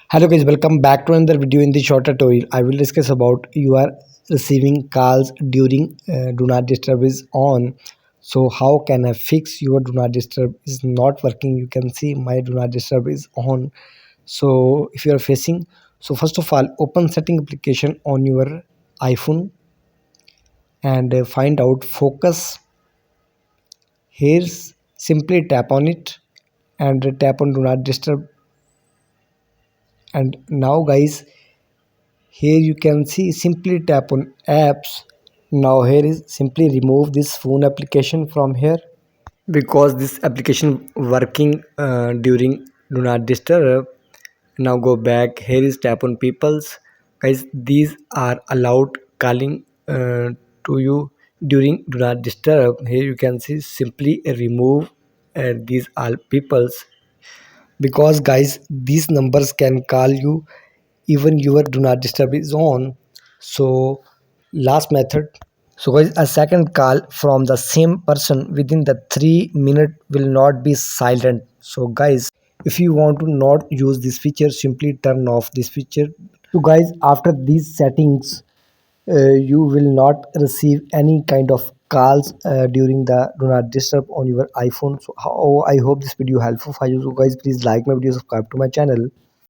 Hello guys, welcome back to another video. In this short tutorial, I will discuss about you are receiving calls during do not disturb is on. So how can I fix your do not disturb is not working? You can see my do not disturb is on. So if you are facing, so first of all, open setting application on your iPhone and find out focus. Here's simply tap on it and tap on do not disturb. And now guys, here you can see simply tap on apps. Now here is simply remove this phone application from here because this application working during do not disturb. Now go back. Here is tap on peoples. Guys, these are allowed calling to you during do not disturb. Here you can see simply remove these all peoples because guys these numbers can call you even your do not disturb is on. So last method, so guys a second call from the same person within the 3 minute will not be silent. So guys, if you want to not use this feature, simply turn off this feature. So guys, after these settings, you will not receive any kind of calls during the do not disturb on your iPhone. So I hope this video helpful for you. So guys, please like my video, subscribe to my channel.